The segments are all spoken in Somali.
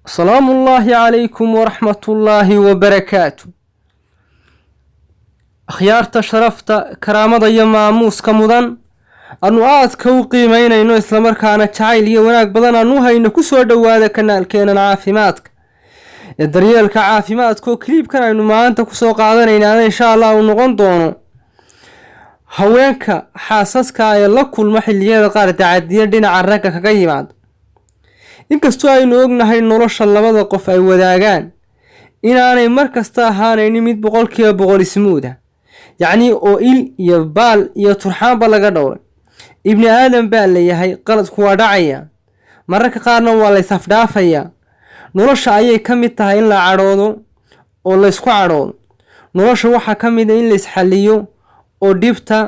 السلام الله عليكم ورحمة الله وبركاته. أخيارت شرفت كرامة يماموس كمدن أنو آد كو قيمين إنو إسلامر كانت شعيلية وناك بدن أنوها إنو كسور دوادا كنال كينا عافيماتك الدريال كعافيمات كو كليب كان إنو ما أنت كسو قادن إن شاء الله ونغن دونو هوينك حاسسك يلا كل محلية قارة تعدير دين عراك كقيمات inkastoo aynu ognahay nolosha labada qof ay wadaagaan inaanay markasta ahaanaynin mid 100% ismuuda yacni oo il iyo baal iyo turxaanba laga dhowray ibni aadam baa leeyahay qaladku waa dhacaya mararka qaarna waa la isafdhaafaya nolosha ayay ka mid tahay in la cadhoodo oo la isku cadhoodo nolosha waxa ka mid ah in la isxaliyo oo dhibta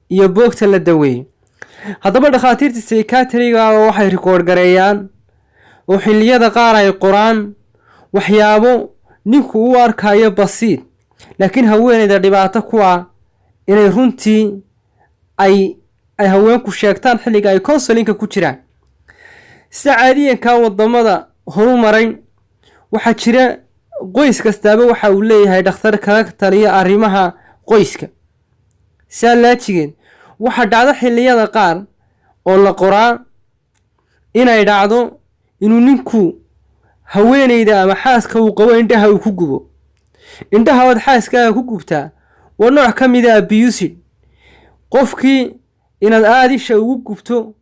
iyo boogta la daweeyo haddaba dhakhaatiirta psychiatriga waxay record gareeyaan وحلية قارة القرآن وحيابو نيكو واركاية بسيط لكن هوين إذا دبعتكوا إن يرونتي أي هوينكو شاكتان حليقا يكونسلينكا كوشيران سعاديا كاو الضمضة هرو مرين وحاكشيرا قويس كستابا وحاولي هاي دختار كاركترية أريمها قويسكا سالاتشيين وحاد عدا حلية قار أولا قرآن إنا يدعدو inuu ninku haweeneyda ama xaaska uu qabo indhaha uu ku gubo indhaha wad xaaska ku gubtaa waa nooc kamid ah abuse qofkii inaad aadisha ugu gubto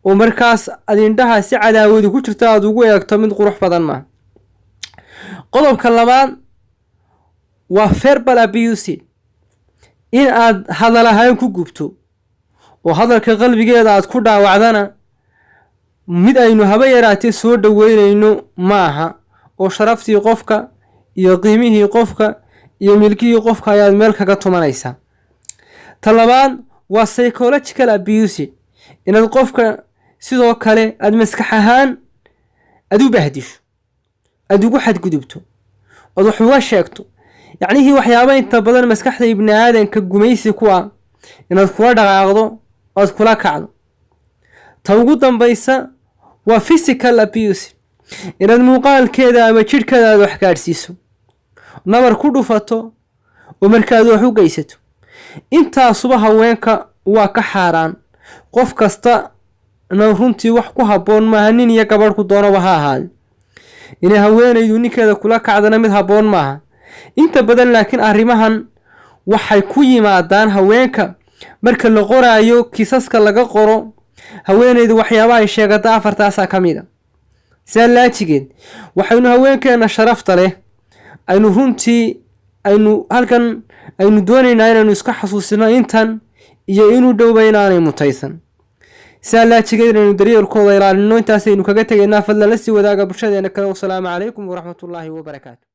oo markaas aad indhaha si cadaawad ku jirto aad ugu eegto mid qurux badan ma qodobka labaad waa verbal abuse in aad hadalahaan ku gubto oo hadalka qalbigeeda aad ku dhaawacdana mid aynu haba yaraatee soo dhaweynayno maaha oo sharaftii qofka iyo qiimihii qofka iyo milkii qofka ayaad meel kaga tumanaysa talabaad waa psychological abuse inaad qofka sidoo kale aad maskax ahaan aad u bahdisho aad ugu xadgudubto oo wax uga sheegto yacni waxyaabo inta badan maskaxda ibni aadanka gumaysi ku ah inaad kula dhaqaaqdo oo kula kacdo ta ugu dambaysa waa physical abuse inaad muuqaalkeeda ama jidhkeeda wax gaarsiiso nabar ku dhufato oo markaad wax u geysato intaasuba haweenka waa ka xaaraan qof kasta na runtii wax ku haboon maaha nin iyo gabadh ku doonaba ha ahaado inay haweenaydu ninkeeda kula kacdana mid haboon maaha inta badan laakiin arrimahan waxay ku yimaadaan haweenka marka la qoraayo kiisaska laga qoro haweeneydu waxyaabaha ay sheegata afartaas kamid ah salaajigeed waxaynu haweenkeena sharafta leh aynu runtii aynu halkan aynu doonaynaa inaynu iska xasuusino intan iyo inuu dhowbaynaanay mutaysan salaajigeed inaynu daryeelkooda ilaalino intaas aynu kaga tageynaa fadlan la sii wadaaga bulshadeena kale. Wassalaamu calaykum waraxmatullaahi wabarakaatuh.